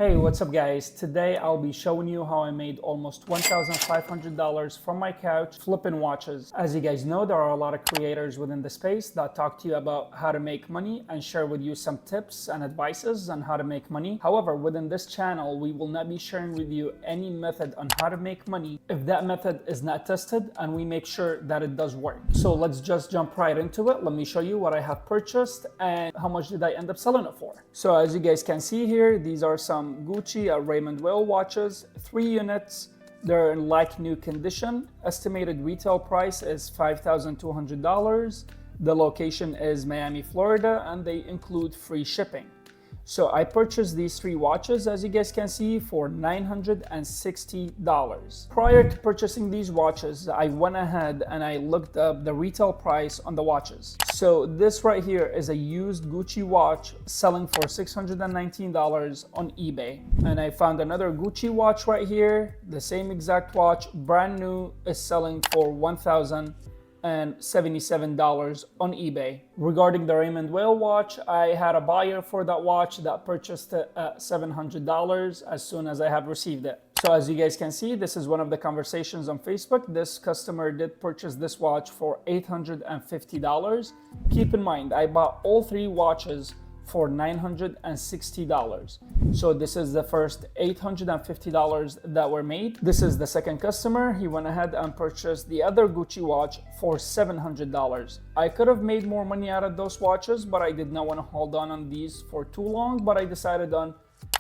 Hey, what's up guys? Today I'll be showing you how I made almost $1,500 from my couch flipping watches. As you guys know, there are a lot of creators within the space that talk to you about how to make money and share with you some tips and advices on how to make money. However, within this channel, we will not be sharing with you any method on how to make money if that method is not tested and we make sure that it does work. So let's just jump right into it. Let me show you what I have purchased and how much did I end up selling it for. So as you guys can see here, these are some Gucci Raymond Weil watches, 3 units. They're in like new condition. Estimated retail price is $5,200. The location is Miami, Florida, and they include free shipping. So I purchased these 3 watches, as you guys can see, for $960. Prior to purchasing these watches, I went ahead and I looked up the retail price on the watches. So this right here is a used Gucci watch selling for $619 on eBay. And I found another Gucci watch right here, the same exact watch, brand new, is selling for $1,077 on eBay. Regarding the Raymond Weil watch, I had a buyer for that watch that purchased it at $700 as soon as I have received it. So as you guys can see, this is one of the conversations on Facebook. This customer did purchase this watch for $850. Keep in mind, I bought all 3 watches for $960. So this is the first $850 that were made. This is the second customer. He went ahead and purchased the other Gucci watch for $700. I could have made more money out of those watches, but I did not want to hold on these for too long, but I decided on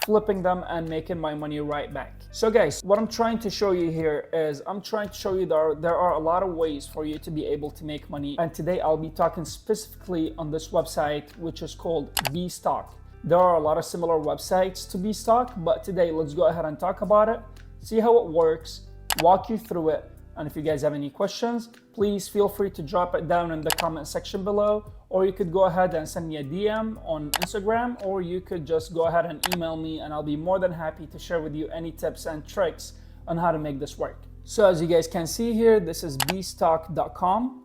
flipping them and making my money right back. So guys, what I'm trying to show you here is I'm trying to show you there are a lot of ways for you to be able to make money. And today I'll be talking specifically on this website, which is called Bstock. There are a lot of similar websites to Bstock, but today let's go ahead and talk about it, see how it works, walk you through it. And if you guys have any questions, please feel free to drop it down in the comment section below, or you could go ahead and send me a DM on Instagram, or you could just go ahead and email me and I'll be more than happy to share with you any tips and tricks on how to make this work. So as you guys can see here, this is bstock.com.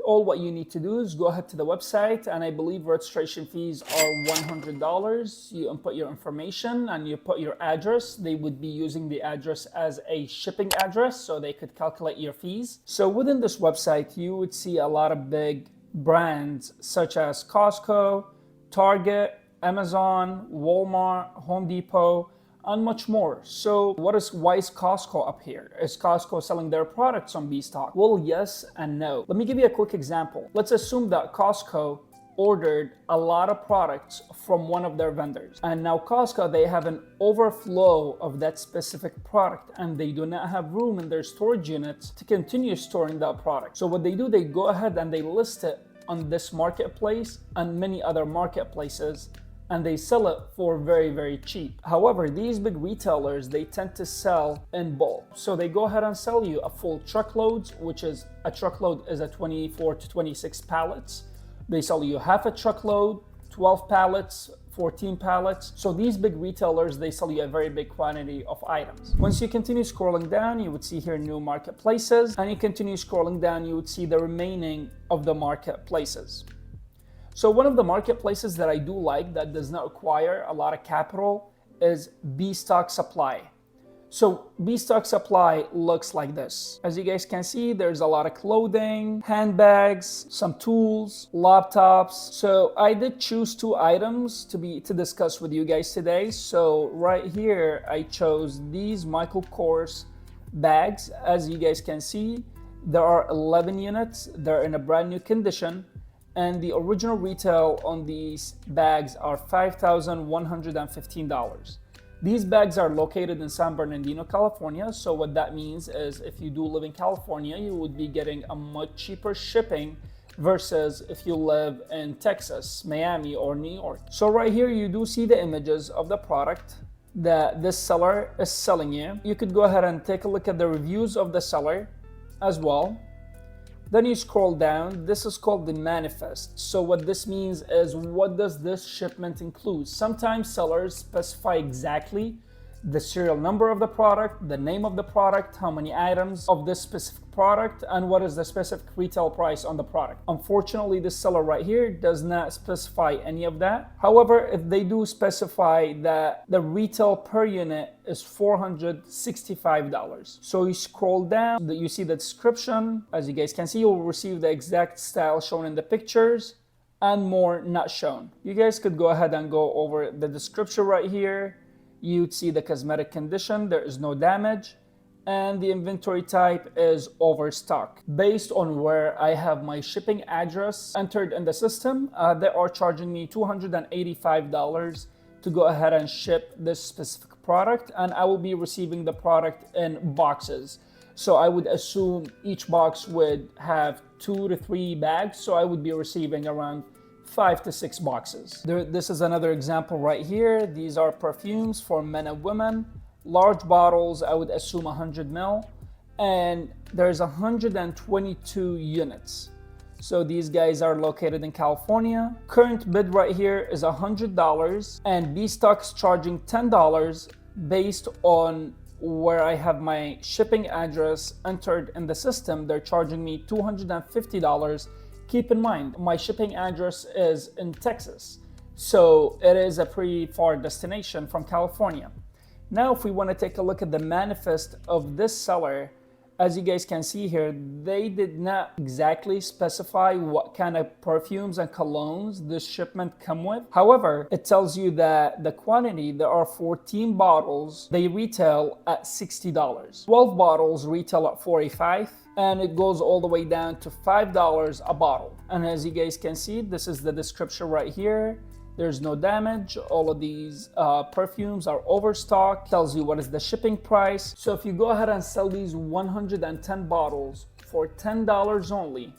All what you need to do is go ahead to the website, and I believe registration fees are $100. You input your information and you put your address. They would be using the address as a shipping address so they could calculate your fees. So within this website, you would see a lot of big brands such as Costco, Target, Amazon, Walmart, Home Depot, and much more. So why is Costco up here? Is Costco selling their products on Bstock? Well, yes and no. Let me give you a quick example. Let's assume that Costco ordered a lot of products from one of their vendors, and now Costco, they have an overflow of that specific product and they do not have room in their storage units to continue storing that product. So what they do, they go ahead and they list it on this marketplace and many other marketplaces, and they sell it for very, very cheap. However, these big retailers, they tend to sell in bulk. So they go ahead and sell you a full truckload, which is a truckload is a 24 to 26 pallets. They sell you half a truckload, 12 pallets, 14 pallets. So these big retailers, they sell you a very big quantity of items. Once you continue scrolling down, you would see here new marketplaces, and you continue scrolling down, you would see the remaining of the marketplaces. So one of the marketplaces that I do like that does not require a lot of capital is Bstock Supply. So Bstock Supply looks like this. As you guys can see, there's a lot of clothing, handbags, some tools, laptops. So I did choose 2 items to discuss with you guys today. So right here, I chose these Michael Kors bags. As you guys can see, there are 11 units. They're in a brand new condition. And the original retail on these bags are $5,115. These bags are located in San Bernardino, California. So what that means is if you do live in California, you would be getting a much cheaper shipping versus if you live in Texas, Miami, or New York. So right here, you do see the images of the product that this seller is selling you. You could go ahead and take a look at the reviews of the seller as well. Then you scroll down. This is called the manifest. So what this means is, what does this shipment include? Sometimes sellers specify exactly the serial number of the product, the name of the product, how many items of this specific product, and what is the specific retail price on the product. Unfortunately, this seller right here does not specify any of that. However, if they do specify that the retail per unit is $465. So you scroll down, you see the description. As you guys can see, you'll receive the exact style shown in the pictures and more not shown. You guys could go ahead and go over the description right here. You'd see the cosmetic condition, there is no damage, and the inventory type is overstock. Based on where I have my shipping address entered in the system, they are charging me $285 to go ahead and ship this specific product, and I will be receiving the product in boxes. So I would assume each box would have 2 to 3 bags, so I would be receiving around 5 to 6 boxes. This is another example right here. These are perfumes for men and women. Large bottles, I would assume 100 ml, and there's 122 units. So these guys are located in California. Current bid right here is $100, and B-Stock is charging $10 based on where I have my shipping address entered in the system. They're charging me $250. Keep in mind, my shipping address is in Texas, so it is a pretty far destination from California. Now, if we want to take a look at the manifest of this seller, as you guys can see here, they did not exactly specify what kind of perfumes and colognes this shipment come with. However, it tells you that the quantity, there are 14 bottles, they retail at $60. 12 bottles retail at $45, and it goes all the way down to $5 a bottle. And as you guys can see, this is the description right here. There's no damage. All of these perfumes are overstock. Tells you what is the shipping price. So if you go ahead and sell these 110 bottles for $10 only,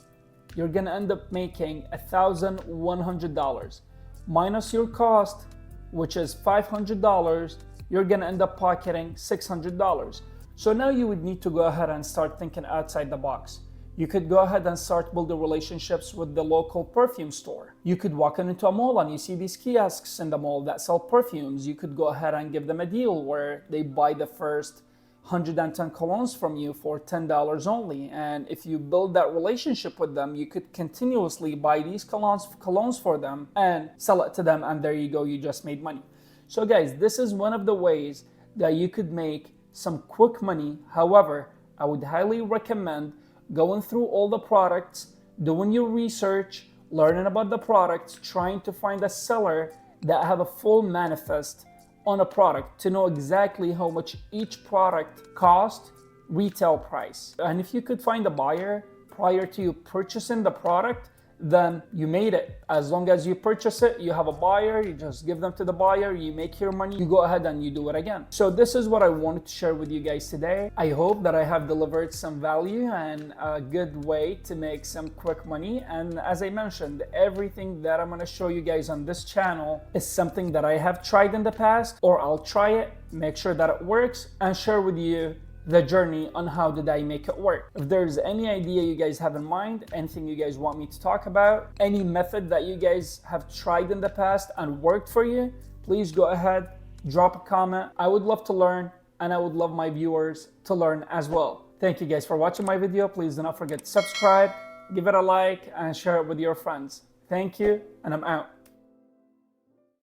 you're gonna end up making $1,100. Minus your cost, which is $500, you're gonna end up pocketing $600. So now you would need to go ahead and start thinking outside the box. You could go ahead and start building relationships with the local perfume store. You could walk into a mall and you see these kiosks in the mall that sell perfumes. You could go ahead and give them a deal where they buy the first 110 colognes from you for $10 only. And if you build that relationship with them, you could continuously buy these colognes for them and sell it to them, and there you go, you just made money. So guys, this is one of the ways that you could make some quick money. However, I would highly recommend going through all the products, doing your research, learning about the products, trying to find a seller that have a full manifest on a product to know exactly how much each product cost, retail price. And if you could find a buyer prior to you purchasing the product, then you made it. As long as you purchase it, you have a buyer, you just give them to the buyer, you make your money, you go ahead and you do it again. So this is what I wanted to share with you guys today. I hope that I have delivered some value and a good way to make some quick money. And as I mentioned, everything that I'm gonna show you guys on this channel is something that I have tried in the past, or I'll try it, make sure that it works, and share with you the journey on how did I make it work. If there's any idea you guys have in mind, anything you guys want me to talk about, any method that you guys have tried in the past and worked for you, please go ahead, drop a comment. I would love to learn, and I would love my viewers to learn as well. Thank you guys for watching my video. Please do not forget to subscribe, give it a like, and share it with your friends. Thank you, and I'm out.